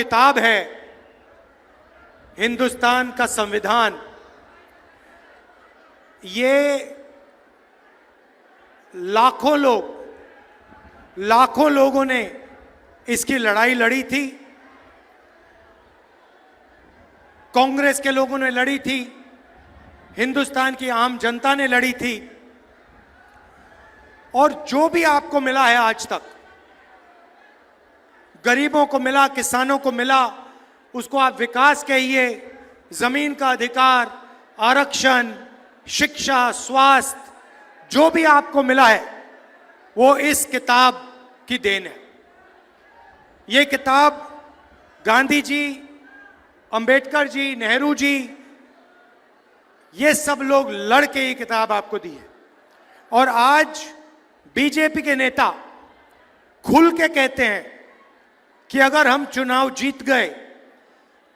किताब है हिंदुस्तान का संविधान। ये लाखों लोगों ने इसकी लड़ाई लड़ी थी। कांग्रेस के लोगों ने लड़ी थी, हिंदुस्तान की आम जनता ने लड़ी थी। और जो भी आपको मिला है आज तक, गरीबों को मिला, किसानों को मिला, उसको आप विकास कहिए, जमीन का अधिकार, आरक्षण, शिक्षा, स्वास्थ्य, जो भी आपको मिला है वो इस किताब की देन है। ये किताब गांधी जी, अंबेडकर जी, नेहरू जी, ये सब लोग लड़ के ये किताब आपको दी है। और आज बीजेपी के नेता खुल के कहते हैं कि अगर हम चुनाव जीत गए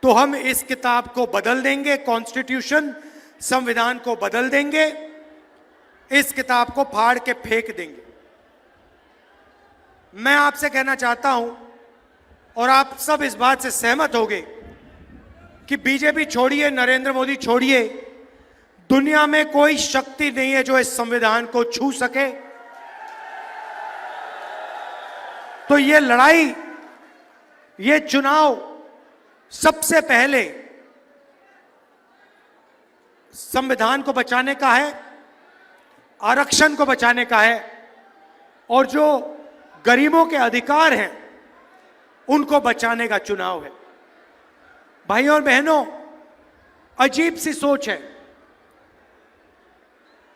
तो हम इस किताब को बदल देंगे, कॉन्स्टिट्यूशन, संविधान को बदल देंगे, इस किताब को फाड़ के फेंक देंगे। मैं आपसे कहना चाहता हूं, और आप सब इस बात से सहमत होंगे, कि बीजेपी छोड़िए, नरेंद्र मोदी छोड़िए, दुनिया में कोई शक्ति नहीं है जो इस संविधान को छू सके। तो ये लड़ाई, ये चुनाव सबसे पहले संविधान को बचाने का है, आरक्षण को बचाने का है, और जो गरीबों के अधिकार हैं उनको बचाने का चुनाव है। भाइयों और बहनों, अजीब सी सोच है।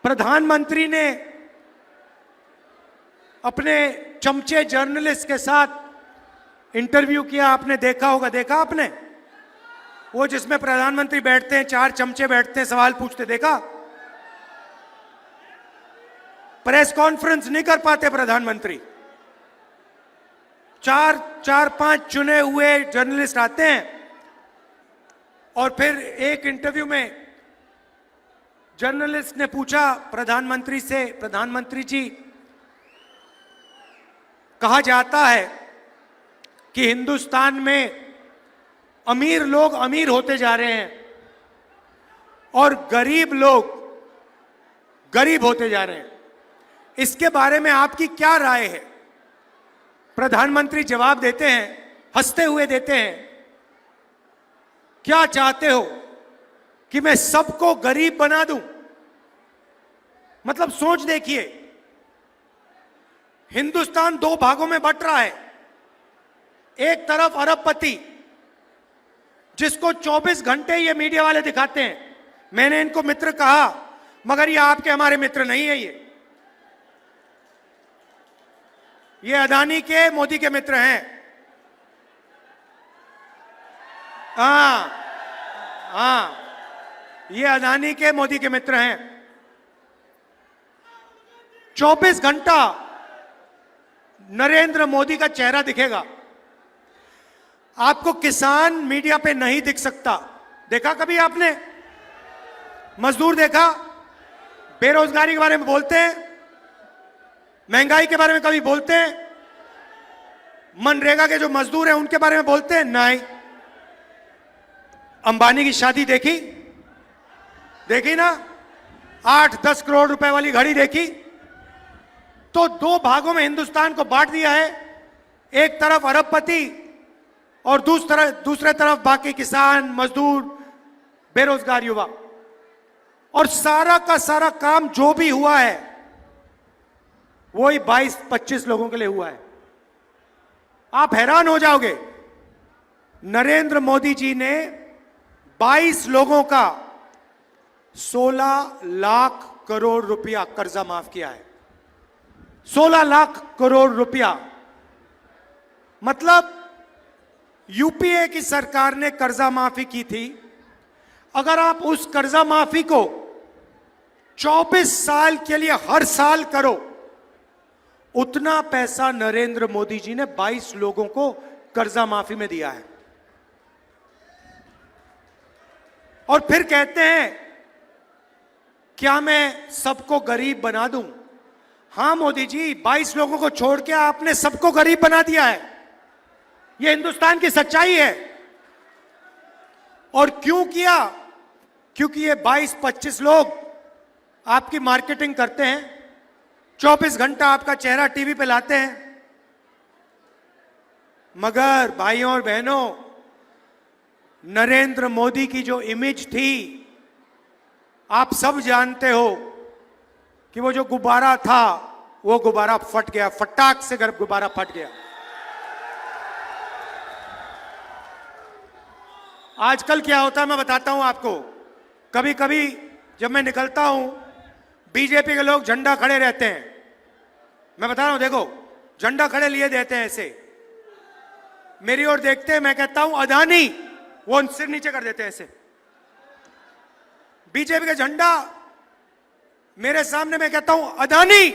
प्रधानमंत्री ने अपने चमचे जर्नलिस्ट के साथ इंटरव्यू किया, आपने देखा होगा, देखा आपने? वो जिसमें प्रधानमंत्री बैठते हैं, 4 चमचे बैठते हैं, सवाल पूछते, देखा? प्रेस कॉन्फ्रेंस नहीं कर पाते प्रधानमंत्री, 4-5 चुने हुए जर्नलिस्ट आते हैं और फिर एक इंटरव्यू में जर्नलिस्ट ने पूछा प्रधानमंत्री से, प्रधानमंत्री जी, कहा जाता है कि हिंदुस्तान में अमीर लोग अमीर होते जा रहे हैं और गरीब लोग गरीब होते जा रहे हैं, इसके बारे में आपकी क्या राय है? प्रधानमंत्री जवाब देते हैं, हंसते हुए देते हैं, क्या चाहते हो कि मैं सबको गरीब बना दूं? मतलब सोच देखिए, हिंदुस्तान 2 भागों में बंट रहा है। एक तरफ अरबपति, जिसको 24 घंटे ये मीडिया वाले दिखाते हैं, मैंने इनको मित्र कहा, मगर ये आपके हमारे मित्र नहीं है। ये अदानी के, मोदी के मित्र हैं। हाँ, ये अदानी के, मोदी के मित्र हैं। 24 घंटा नरेंद्र मोदी का चेहरा दिखेगा। आपको किसान मीडिया पे नहीं दिख सकता। देखा कभी आपने? मजदूर देखा? बेरोजगारी के बारे में बोलते हैं, महंगाई के बारे में कभी बोलते हैं? मनरेगा के जो मजदूर हैं उनके बारे में बोलते हैं? नहीं। अंबानी की शादी देखी? देखी ना? 8-10 करोड़ रुपए वाली घड़ी देखी? तो 2 भागों में हिंदुस्तान को बांट दिया है। एक तरफ अरबपति और दूसरे तरफ बाकी किसान, मजदूर, बेरोजगार युवा। और सारा का सारा काम जो भी हुआ है वही 22-25 लोगों के लिए हुआ है। आप हैरान हो जाओगे, नरेंद्र मोदी जी ने 22 लोगों का 16 लाख करोड़ रुपया कर्जा माफ किया है। 16 लाख करोड़ रुपया। मतलब यूपीए की सरकार ने कर्जा माफी की थी। अगर आप उस कर्जा माफी को 24 साल के लिए हर साल करो, उतना पैसा नरेंद्र मोदी जी ने 22 लोगों को कर्जा माफी में दिया है। और फिर कहते हैं, क्या मैं सबको गरीब बना दूं? हां मोदी जी, 22 लोगों को छोड़ के आपने सबको गरीब बना दिया है। ये हिंदुस्तान की सच्चाई है। और क्यों किया? क्योंकि ये 22-25 लोग आपकी मार्केटिंग करते हैं, 24 घंटा आपका चेहरा टीवी पे लाते हैं। मगर भाइयों और बहनों, नरेंद्र मोदी की जो इमेज थी, आप सब जानते हो कि वो जो गुब्बारा था, वो गुब्बारा फट गया, फटाक से गुब्बारा फट गया। आजकल क्या होता है मैं बताता हूं आपको। कभी कभी जब मैं निकलता हूं, बीजेपी के लोग झंडा खड़े रहते हैं। मैं बता रहा हूं, देखो झंडा खड़े लिए देते हैं, ऐसे मेरी ओर देखते हैं। मैं कहता हूं अदानी, वो सिर नीचे कर देते हैं ऐसे। बीजेपी का झंडा मेरे सामने, मैं कहता हूं अदानी,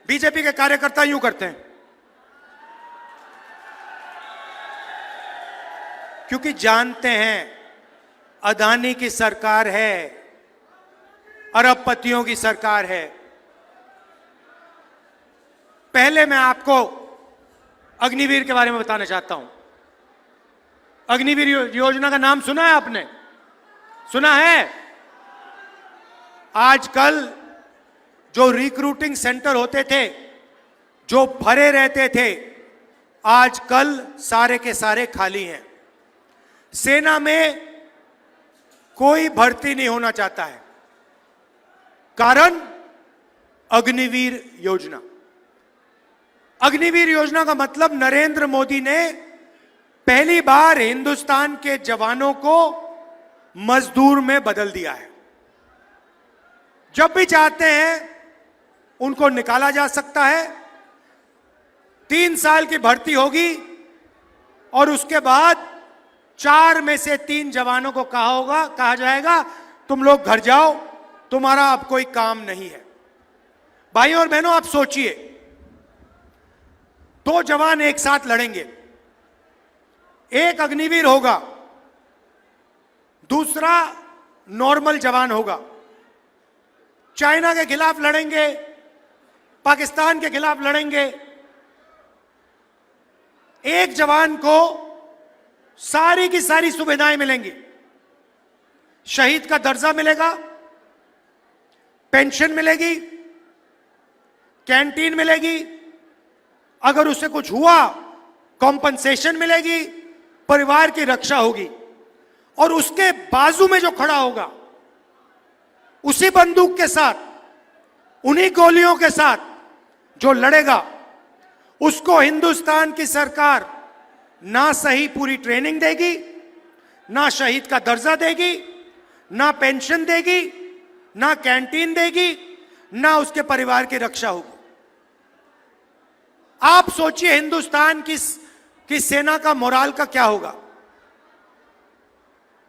बीजेपी के कार्यकर्ता यूं करते हैं। क्योंकि जानते हैं अदानी की सरकार है, अरबपतियों की सरकार है। पहले मैं आपको अग्निवीर के बारे में बताना चाहता हूं। अग्निवीर योजना का नाम सुना है आपने? सुना है? आजकल जो रिक्रूटिंग सेंटर होते थे, जो भरे रहते थे, आजकल सारे के सारे खाली हैं। सेना में कोई भर्ती नहीं होना चाहता है। कारण अग्निवीर योजना। अग्निवीर योजना का मतलब नरेंद्र मोदी ने पहली बार हिंदुस्तान के जवानों को मजदूर में बदल दिया है। जब भी चाहते हैं उनको निकाला जा सकता है। 3 साल की भर्ती होगी और उसके बाद 4 में से 3 जवानों को कहा जाएगा तुम लोग घर जाओ, तुम्हारा अब कोई काम नहीं है। भाइयों और बहनों, आप सोचिए, 2 जवान एक साथ लड़ेंगे। एक अग्निवीर होगा, दूसरा नॉर्मल जवान होगा। चाइना के खिलाफ लड़ेंगे, पाकिस्तान के खिलाफ लड़ेंगे। एक जवान को सारी की सारी सुविधाएं मिलेंगी। शहीद का दर्जा मिलेगा, पेंशन मिलेगी, कैंटीन मिलेगी, अगर उसे कुछ हुआ कॉम्पनसेशन मिलेगी, परिवार की रक्षा होगी। और उसके बाजू में जो खड़ा होगा, उसी बंदूक के साथ, उन्हीं गोलियों के साथ जो लड़ेगा, उसको हिंदुस्तान की सरकार ना सही पूरी ट्रेनिंग देगी, ना शहीद का दर्जा देगी, ना पेंशन देगी, ना कैंटीन देगी, ना उसके परिवार की रक्षा होगी। आप सोचिए हिंदुस्तान की सेना का मोराल का क्या होगा।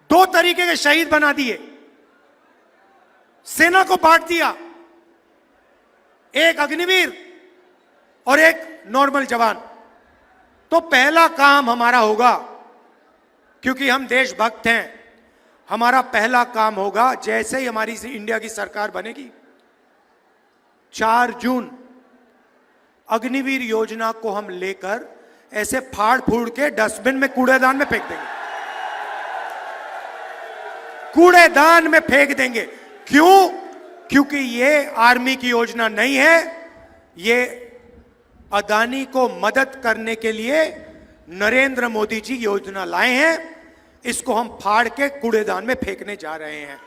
2 तरीके के शहीद बना दिए, सेना को बांट दिया, एक अग्निवीर और एक नॉर्मल जवान। तो पहला काम हमारा होगा, क्योंकि हम देशभक्त हैं, हमारा पहला काम होगा, जैसे ही हमारी इंडिया की सरकार बनेगी, 4 जून अग्निवीर योजना को हम लेकर ऐसे फाड़ फूड़ के डस्टबिन में, कूड़ेदान में फेंक देंगे। कूड़ेदान में फेंक देंगे। क्यों? क्योंकि ये आर्मी की योजना नहीं है, ये अदानी को मदद करने के लिए नरेंद्र मोदी जी योजना लाए हैं। इसको हम फाड़ के कूड़ेदान में फेंकने जा रहे हैं।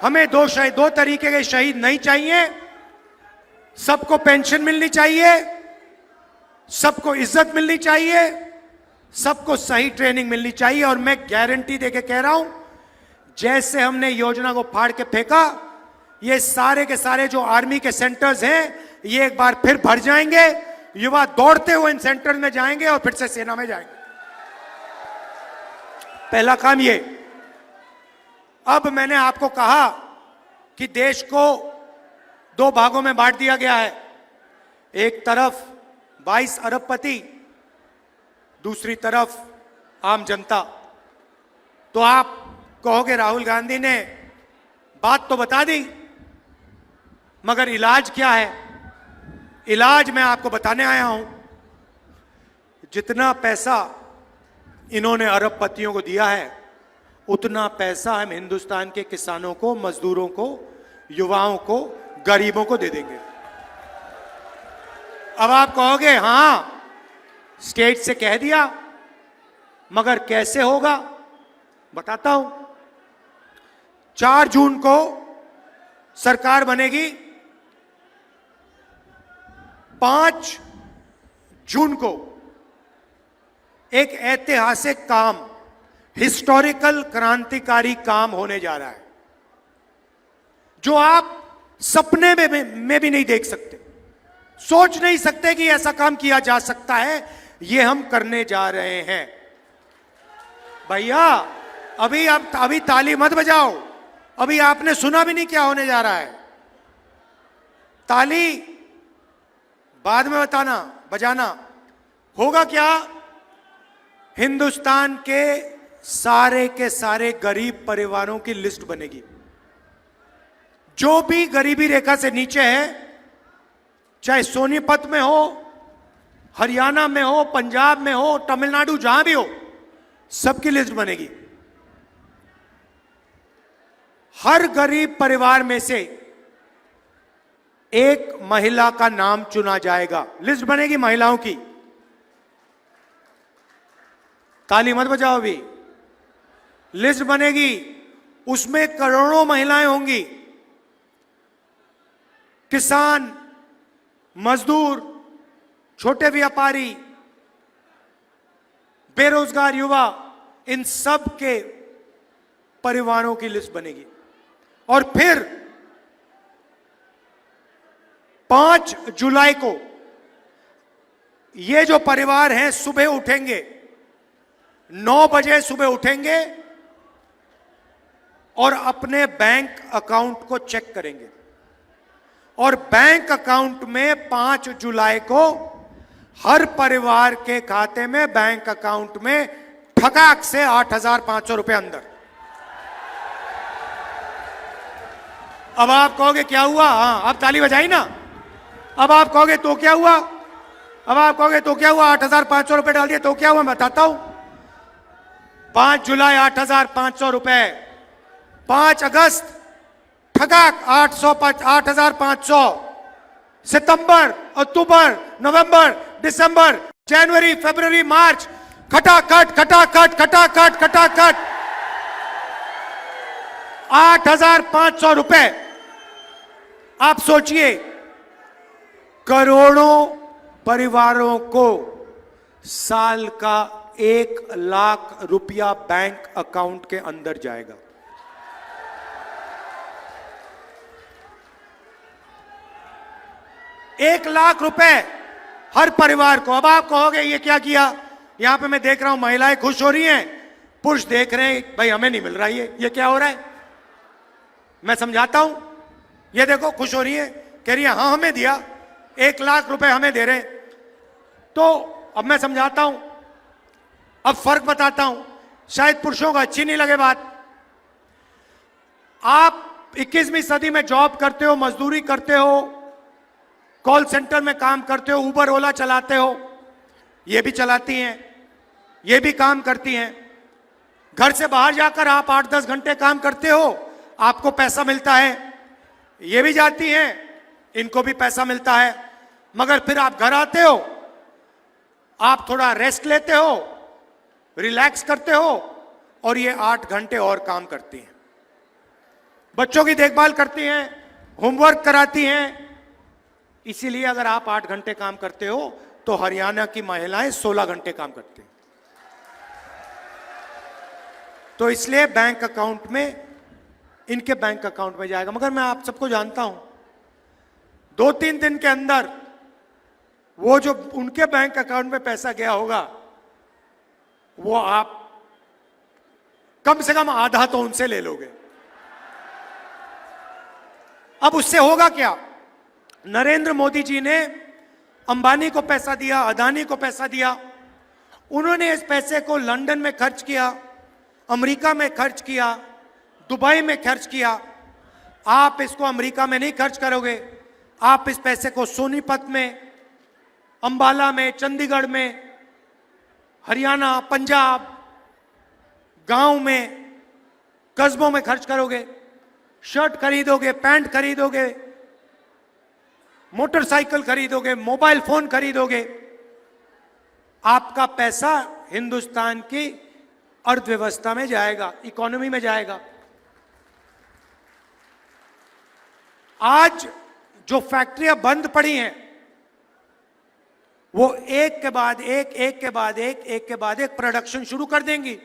हमें 2 तरीके के शहीद नहीं चाहिए। सबको पेंशन मिलनी चाहिए, सबको इज्जत मिलनी चाहिए, सबको सही ट्रेनिंग मिलनी चाहिए। और मैं गारंटी देके कह रहा हूं, जैसे हमने योजना को फाड़ के फेंका, ये सारे के सारे जो आर्मी के सेंटर्स हैं, ये एक बार फिर भर जाएंगे। युवा दौड़ते हुए इन सेंटर में जाएंगे और फिर से सेना में जाएंगे। पहला काम ये। अब मैंने आपको कहा कि देश को 2 भागों में बांट दिया गया है। एक तरफ 22 अरबपति, दूसरी तरफ आम जनता। तो आप कहोगे राहुल गांधी ने बात तो बता दी, मगर इलाज क्या है? इलाज मैं आपको बताने आया हूं। जितना पैसा इन्होंने अरबपतियों को दिया है, उतना पैसा हम हिंदुस्तान के किसानों को, मजदूरों को, युवाओं को, गरीबों को दे देंगे। अब आप कहोगे हां, स्टेट से कह दिया, मगर कैसे होगा? बताता हूं। 4 जून को सरकार बनेगी, 5 जून को एक ऐतिहासिक काम, हिस्टोरिकल क्रांतिकारी काम होने जा रहा है, जो आप सपने में भी नहीं देख सकते, सोच नहीं सकते कि ऐसा काम किया जा सकता है। ये हम करने जा रहे हैं। भैया अभी ताली मत बजाओ, अभी आपने सुना भी नहीं क्या होने जा रहा है। ताली बाद में बजाना। होगा क्या? हिंदुस्तान के सारे गरीब परिवारों की लिस्ट बनेगी। जो भी गरीबी रेखा से नीचे है, चाहे सोनीपत में हो, हरियाणा में हो, पंजाब में हो, तमिलनाडु, जहां भी हो, सबकी लिस्ट बनेगी। हर गरीब परिवार में से एक महिला का नाम चुना जाएगा। लिस्ट बनेगी महिलाओं की। ताली मत बजाओ अभी। लिस्ट बनेगी, उसमें करोड़ों महिलाएं होंगी। किसान, मजदूर, छोटे व्यापारी, बेरोजगार युवा, इन सब के परिवारों की लिस्ट बनेगी। और फिर 5 जुलाई को ये जो परिवार हैं, सुबह उठेंगे, 9 बजे सुबह उठेंगे और अपने बैंक अकाउंट को चेक करेंगे। और बैंक अकाउंट में 5 जुलाई को हर परिवार के खाते में, बैंक अकाउंट में ठकाक से 8,500 रुपए अंदर। अब आप कहोगे क्या हुआ? हाँ, अब ताली बजाई ना। अब आप कहोगे तो क्या हुआ? 8,500 रुपए डाल दिए तो क्या हुआ? मैं बताता हूं। 5 जुलाई 8,500 रुपए, 5 अगस्त ठगाक 8,500, सितंबर, अक्टूबर, नवंबर, दिसंबर, जनवरी, फरवरी, मार्च, खटाखट 8,500 रुपए। आप सोचिए, करोड़ों परिवारों को साल का 1 लाख रुपया बैंक अकाउंट के अंदर जाएगा। एक लाख रुपए हर परिवार को। अब आप कहोगे ये क्या किया? यहां पे मैं देख रहा हूं महिलाएं खुश हो रही हैं, पुरुष देख रहे हैं भाई हमें नहीं मिल रहा ये क्या हो रहा है। मैं समझाता हूं। ये देखो खुश हो रही है, कह रही है हाँ हमें दिया, 1 लाख रुपए हमें दे रहे। तो अब मैं समझाता हूं, अब फर्क बताता हूं, शायद पुरुषों को अच्छी नहीं लगे बात। आप 21वीं सदी में जॉब करते हो, मजदूरी करते हो, कॉल सेंटर में काम करते हो, उबर ओला चलाते हो, ये भी चलाती हैं, ये भी काम करती हैं। घर से बाहर जाकर आप 8-10 घंटे काम करते हो, आपको पैसा मिलता है। ये भी जाती हैं, इनको भी पैसा मिलता है। मगर फिर आप घर आते हो, आप थोड़ा रेस्ट लेते हो, रिलैक्स करते हो, और ये 8 घंटे और काम करती हैं। बच्चों की देखभाल करती हैं, होमवर्क कराती हैं। इसीलिए अगर आप 8 घंटे काम करते हो तो हरियाणा की महिलाएं 16 घंटे काम करती हैं। तो इसलिए बैंक अकाउंट में, इनके बैंक अकाउंट में जाएगा। मगर मैं आप सबको जानता हूं, 2-3 दिन के अंदर वो जो उनके बैंक अकाउंट में पैसा गया होगा, वो आप कम से कम आधा तो उनसे ले लोगे। अब उससे होगा क्या? नरेंद्र मोदी जी ने अंबानी को पैसा दिया, अदानी को पैसा दिया। उन्होंने इस पैसे को लंदन में खर्च किया, अमेरिका में खर्च किया, दुबई में खर्च किया। आप इसको अमेरिका में नहीं खर्च करोगे, आप इस पैसे को सोनीपत में, अंबाला में, चंडीगढ़ में, हरियाणा, पंजाब, गांव में, कस्बों में खर्च करोगे, शर्ट खरीदोगे, पैंट खरीदोगे, मोटरसाइकिल खरीदोगे, मोबाइल फोन खरीदोगे, आपका पैसा हिंदुस्तान की अर्थव्यवस्था में जाएगा, इकोनॉमी में जाएगा। आज जो फैक्ट्रियां बंद पड़ी हैं वो एक के बाद एक प्रोडक्शन शुरू कर देंगी।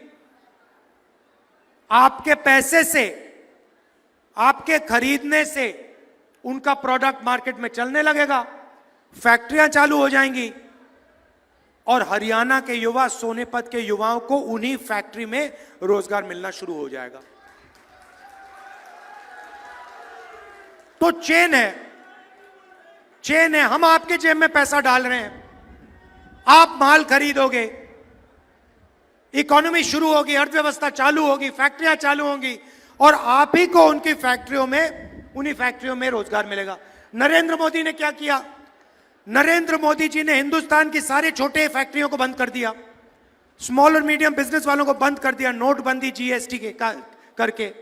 आपके पैसे से, आपके खरीदने से उनका प्रोडक्ट मार्केट में चलने लगेगा, फैक्ट्रियां चालू हो जाएंगी और हरियाणा के युवा, सोनीपत के युवाओं को उन्हीं फैक्ट्री में रोजगार मिलना शुरू हो जाएगा। तो चेन है, हम आपके जेब में पैसा डाल रहे हैं, आप माल खरीदोगे, इकोनॉमी शुरू होगी, अर्थव्यवस्था चालू होगी, फैक्ट्रियां चालू होंगी और आप ही को उनकी फैक्ट्रियों में, उन्हीं फैक्ट्रियों में रोजगार मिलेगा। नरेंद्र मोदी ने क्या किया? नरेंद्र मोदी जी ने हिंदुस्तान की सारी छोटे फैक्ट्रियों को बंद कर दिया, स्मॉल और मीडियम बिजनेस वालों को बंद कर दिया, नोटबंदी, जीएसटी के करके।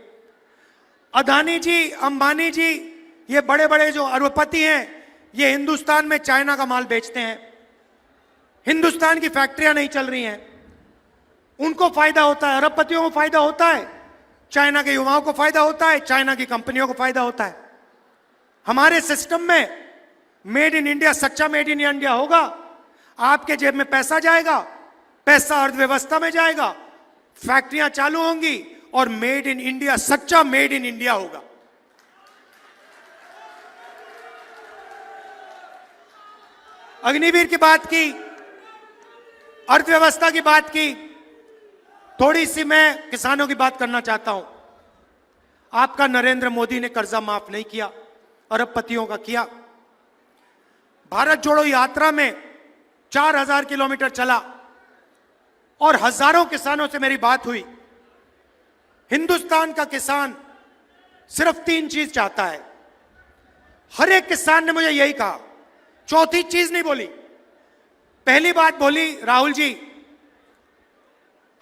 अदानी जी, अंबानी जी, ये बड़े बड़े जो अरबपति हैं, ये हिंदुस्तान में चाइना का माल बेचते हैं, हिंदुस्तान की फैक्ट्रियां नहीं चल रही हैं, उनको फायदा होता है, अरबपतियों को फायदा होता है, चाइना के युवाओं को फायदा होता है, चाइना की कंपनियों को फायदा होता है। हमारे सिस्टम में मेड इन इंडिया, सच्चा मेड इन इंडिया होगा, आपके जेब में पैसा जाएगा, पैसा अर्थव्यवस्था में जाएगा, फैक्ट्रियां चालू होंगी और मेड इन इंडिया, सच्चा मेड इन इंडिया होगा। अग्निवीर की बात की, अर्थव्यवस्था की बात की, थोड़ी सी मैं किसानों की बात करना चाहता हूं। आपका नरेंद्र मोदी ने कर्जा माफ नहीं किया, अरबपतियों का किया। भारत जोड़ो यात्रा में 4000 किलोमीटर चला और हजारों किसानों से मेरी बात हुई। हिंदुस्तान का किसान सिर्फ 3 चीज चाहता है, हर एक किसान ने मुझे यही कहा, चौथी चीज नहीं बोली। पहली बात बोली, राहुल जी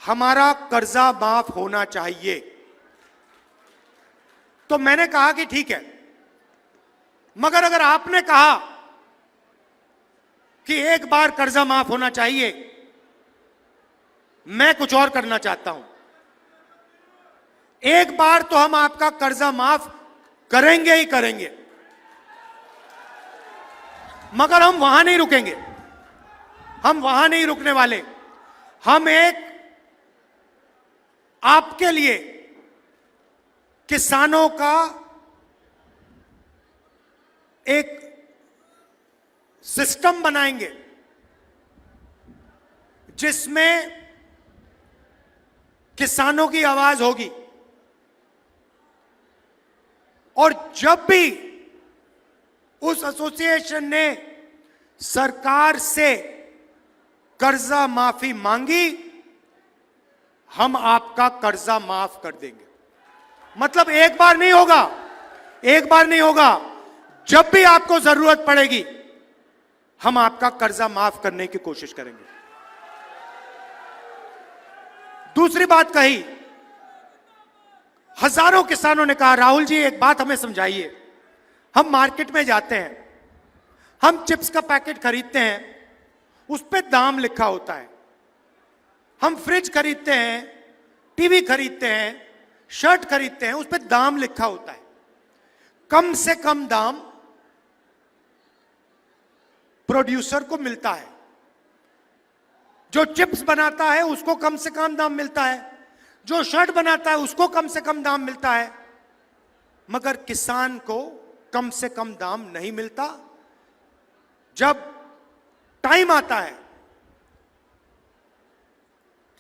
हमारा कर्जा माफ होना चाहिए। तो मैंने कहा कि ठीक है, मगर अगर आपने कहा कि एक बार कर्जा माफ होना चाहिए, मैं कुछ और करना चाहता हूं। एक बार तो हम आपका कर्जा माफ करेंगे ही करेंगे, मगर हम वहां नहीं रुकेंगे, हम वहां नहीं रुकने वाले। हम एक आपके लिए किसानों का एक सिस्टम बनाएंगे जिसमें किसानों की आवाज होगी और जब भी उस एसोसिएशन ने सरकार से कर्जा माफी मांगी, हम आपका कर्जा माफ कर देंगे। मतलब एक बार नहीं होगा, एक बार नहीं होगा, जब भी आपको जरूरत पड़ेगी हम आपका कर्जा माफ करने की कोशिश करेंगे। दूसरी बात कही, हजारों किसानों ने कहा, राहुल जी एक बात हमें समझाइए। हम मार्केट में जाते हैं, हम चिप्स का पैकेट खरीदते हैं, उस पे दाम लिखा होता है। हम फ्रिज खरीदते हैं, टीवी खरीदते हैं, शर्ट खरीदते हैं, उस पे दाम लिखा होता है। कम से कम दाम प्रोड्यूसर को मिलता है, जो चिप्स बनाता है उसको कम से कम दाम मिलता है, जो शर्ट बनाता है उसको कम से कम दाम मिलता है, मगर किसान को कम से कम दाम नहीं मिलता। जब टाइम आता है,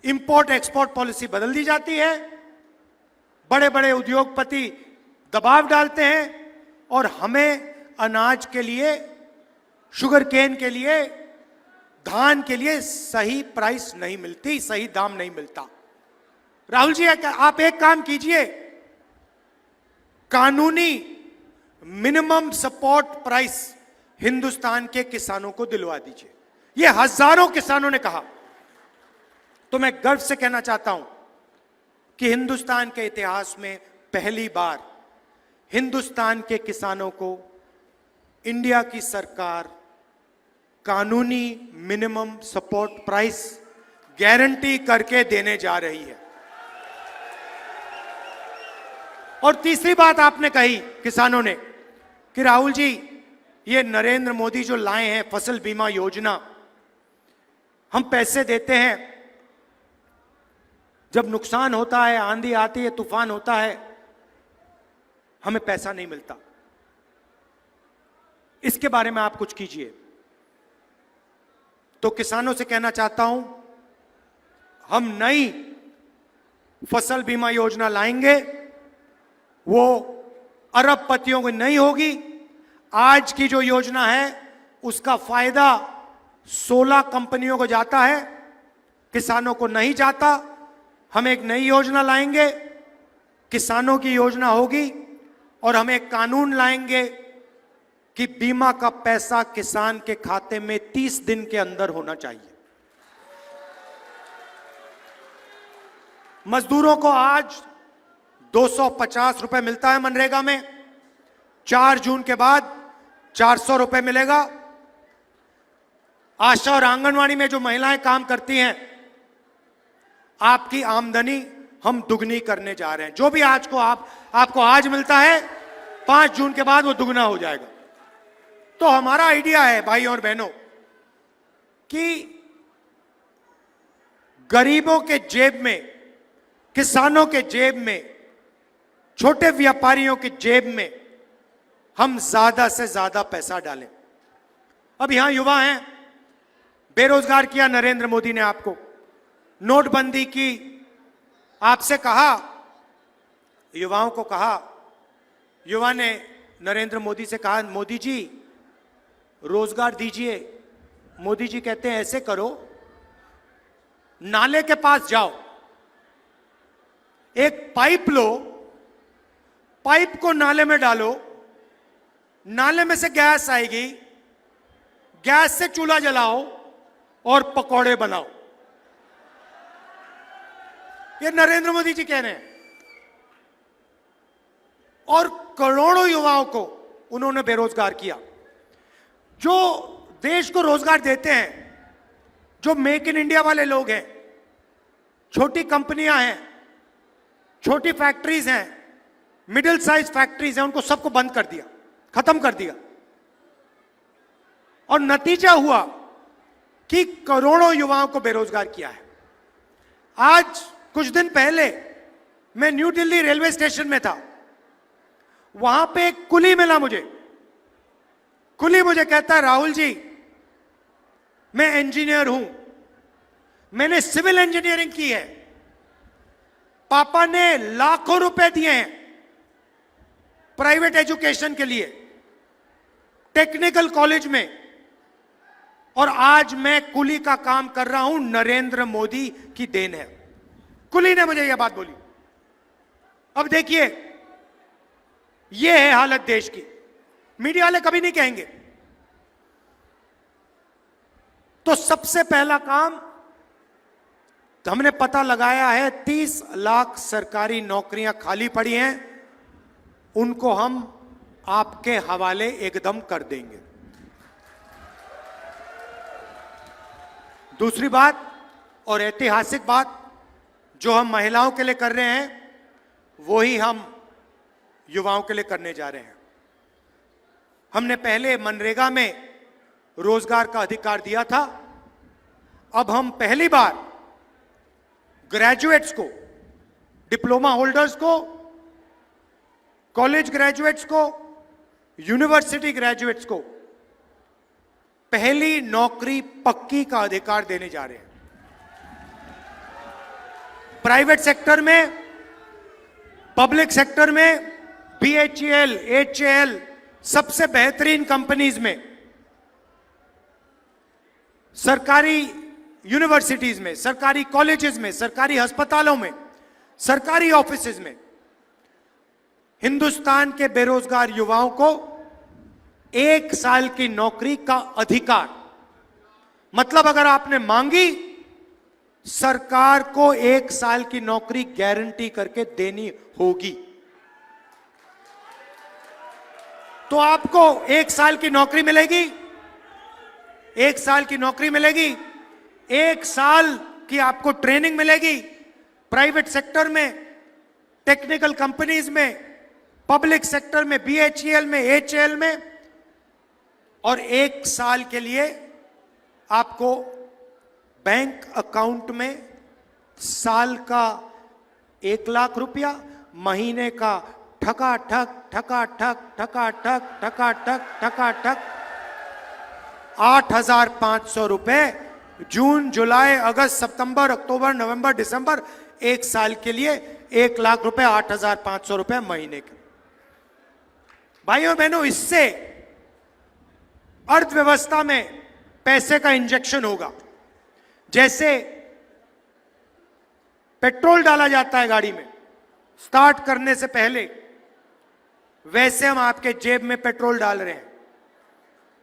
इंपोर्ट एक्सपोर्ट पॉलिसी बदल दी जाती है, बड़े बड़े उद्योगपति दबाव डालते हैं और हमें अनाज के लिए, शुगर केन के लिए, धान के लिए सही प्राइस नहीं मिलती, सही दाम नहीं मिलता। राहुल जी आप एक काम कीजिए, कानूनी मिनिमम सपोर्ट प्राइस हिंदुस्तान के किसानों को दिलवा दीजिए। ये हजारों किसानों ने कहा, तो मैं गर्व से कहना चाहता हूं कि हिंदुस्तान के इतिहास में पहली बार हिंदुस्तान के किसानों को इंडिया की सरकार कानूनी मिनिमम सपोर्ट प्राइस गारंटी करके देने जा रही है। और तीसरी बात आपने कही किसानों ने कि राहुल जी, ये नरेंद्र मोदी जो लाए हैं फसल बीमा योजना, हम पैसे देते हैं, जब नुकसान होता है, आंधी आती है, तूफान होता है, हमें पैसा नहीं मिलता। इसके बारे में आप कुछ कीजिए। तो किसानों से कहना चाहता हूं, हम नई फसल बीमा योजना लाएंगे, वो अरबपतियों की नहीं होगी। आज की जो योजना है उसका फायदा 16 कंपनियों को जाता है, किसानों को नहीं जाता। हम एक नई योजना लाएंगे, किसानों की योजना होगी, और हम एक कानून लाएंगे कि बीमा का पैसा किसान के खाते में 30 दिन के अंदर होना चाहिए। मजदूरों को आज 250 रुपए मिलता है मनरेगा में, 4 जून के बाद 400 रुपए मिलेगा। आशा और आंगनवाड़ी में जो महिलाएं काम करती हैं, आपकी आमदनी हम दुगनी करने जा रहे हैं। जो भी आज को आपको आज मिलता है, 5 जून के बाद वो दुगना हो जाएगा। तो हमारा आइडिया है भाई और बहनों कि गरीबों के जेब में, किसानों के जेब में, छोटे व्यापारियों की जेब में हम ज्यादा से ज्यादा पैसा डालें। अब यहां युवा हैं, बेरोजगार किया नरेंद्र मोदी ने आपको, नोटबंदी की, आपसे कहा, युवाओं को कहा, युवा ने नरेंद्र मोदी से कहा, मोदी जी रोजगार दीजिए। मोदी जी कहते हैं ऐसे करो, नाले के पास जाओ, एक पाइप लो, पाइप को नाले में डालो, नाले में से गैस आएगी, गैस से चूल्हा जलाओ और पकौड़े बनाओ। ये नरेंद्र मोदी जी कह रहे हैं। और करोड़ों युवाओं को उन्होंने बेरोजगार किया। जो देश को रोजगार देते हैं, जो मेक इन इंडिया वाले लोग हैं, छोटी कंपनियां हैं, छोटी फैक्ट्रीज हैं, मिडिल साइज फैक्ट्रीज हैं, उनको सबको बंद कर दिया, खत्म कर दिया। और नतीजा हुआ कि करोड़ों युवाओं को बेरोजगार किया है। आज कुछ दिन पहले मैं न्यू दिल्ली रेलवे स्टेशन में था, वहां पे एक कुली मिला मुझे। कुली मुझे कहता है, राहुल जी मैं इंजीनियर हूं, मैंने सिविल इंजीनियरिंग की है, पापा ने लाखों रुपए दिए हैं प्राइवेट एजुकेशन के लिए, टेक्निकल कॉलेज में, और आज मैं कुली का काम कर रहा हूं, नरेंद्र मोदी की देन है। कुली ने मुझे यह बात बोली। अब देखिए, यह है हालत देश की। मीडिया वाले कभी नहीं कहेंगे। तो सबसे पहला काम हमने पता लगाया है, 30 लाख सरकारी नौकरियां खाली पड़ी हैं, उनको हम आपके हवाले एकदम कर देंगे। दूसरी बात और ऐतिहासिक बात, जो हम महिलाओं के लिए कर रहे हैं, वही हम युवाओं के लिए करने जा रहे हैं। हमने पहले मनरेगा में रोजगार का अधिकार दिया था, अब हम पहली बार ग्रेजुएट्स को, डिप्लोमा होल्डर्स को, कॉलेज ग्रेजुएट्स को, यूनिवर्सिटी ग्रेजुएट्स को पहली नौकरी पक्की का अधिकार देने जा रहे हैं। प्राइवेट सेक्टर में, पब्लिक सेक्टर में, BHEL, HAL, सबसे बेहतरीन कंपनीज में, सरकारी यूनिवर्सिटीज में, सरकारी कॉलेजेस में, सरकारी अस्पतालों में, सरकारी ऑफिसेज में हिंदुस्तान के बेरोजगार युवाओं को 1 साल की नौकरी का अधिकार। मतलब अगर आपने मांगी सरकार को 1 साल की नौकरी गारंटी करके देनी होगी। तो आपको 1 साल की नौकरी मिलेगी, 1 साल की नौकरी मिलेगी, 1 साल की आपको ट्रेनिंग मिलेगी प्राइवेट सेक्टर में, टेक्निकल कंपनीज में, पब्लिक सेक्टर में, बीएचईएल में, एचएएल में, और 1 साल के लिए आपको बैंक अकाउंट में साल का 1 लाख रुपया, महीने का ठकाठक ठकाठक ठकाठक ठकाठक ठकाठक 8,500 रुपए, जून, जुलाई, अगस्त, सितंबर, अक्टूबर, नवंबर, दिसंबर, 1 साल के लिए 1 लाख रुपए, 8,500 रुपए महीने के। भाइयों बहनों, इससे अर्थव्यवस्था में पैसे का इंजेक्शन होगा। जैसे पेट्रोल डाला जाता है गाड़ी में स्टार्ट करने से पहले, वैसे हम आपके जेब में पेट्रोल डाल रहे हैं।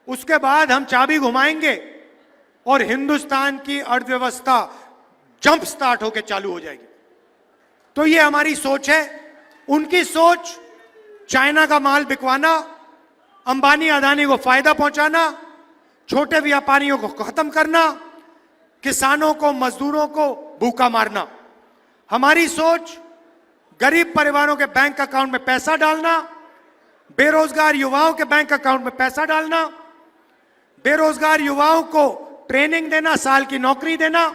उसके बाद हम चाबी घुमाएंगे और हिंदुस्तान की अर्थव्यवस्था जंप स्टार्ट होकर चालू हो जाएगी। तो ये हमारी सोच है। उनकी सोच चाइना का माल बिकवाना, अंबानी अदानी को फायदा पहुंचाना, छोटे व्यापारियों को खत्म करना, किसानों को, मजदूरों को भूखा मारना। हमारी सोच गरीब परिवारों के बैंक अकाउंट में पैसा डालना, बेरोजगार युवाओं के बैंक अकाउंट में पैसा डालना, बेरोजगार युवाओं को ट्रेनिंग देना, साल की नौकरी देना,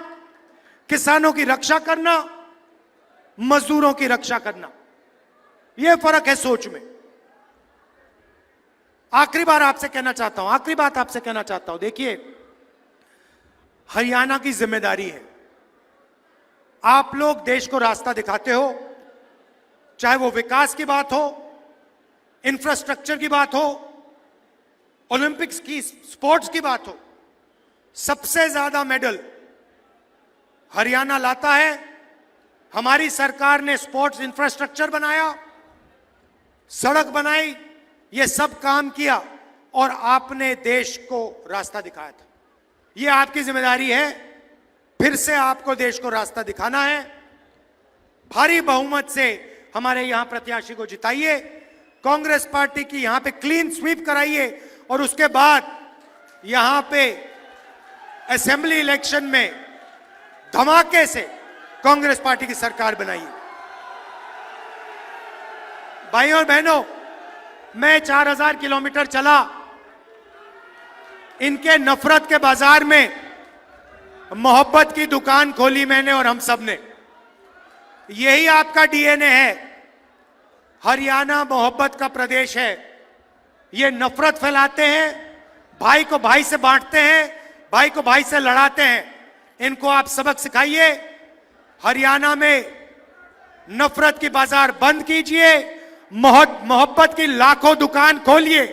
किसानों की रक्षा करना, मजदूरों की रक्षा करना। यह फर्क है सोच में। आखिरी बात आपसे कहना चाहता हूं, देखिए, हरियाणा की जिम्मेदारी है। आप लोग देश को रास्ता दिखाते हो, चाहे वो विकास की बात हो, इंफ्रास्ट्रक्चर की बात हो, ओलंपिक्स की, स्पोर्ट्स की बात हो। सबसे ज्यादा मेडल हरियाणा लाता है। हमारी सरकार ने स्पोर्ट्स इंफ्रास्ट्रक्चर बनाया, सड़क बनाई, ये सब काम किया और आपने देश को रास्ता दिखाया था। ये आपकी जिम्मेदारी है। फिर से आपको देश को रास्ता दिखाना है। भारी बहुमत से हमारे यहां प्रत्याशी को जिताइए, कांग्रेस पार्टी की यहां पे क्लीन स्वीप कराइए और उसके बाद यहां पे असेंबली इलेक्शन में धमाके से कांग्रेस पार्टी की सरकार बनाइए। भाइयों और बहनों, मैं 4,000 किलोमीटर चला, इनके नफरत के बाजार में मोहब्बत की दुकान खोली मैंने और हम सब ने। यही आपका डीएनए है। हरियाणा मोहब्बत का प्रदेश है। ये नफरत फैलाते हैं, भाई को भाई से बांटते हैं, भाई को भाई से लड़ाते हैं। इनको आप सबक सिखाइए। हरियाणा में नफरत की बाजार बंद कीजिए, मोहब्बत की लाखों दुकान खोलिए।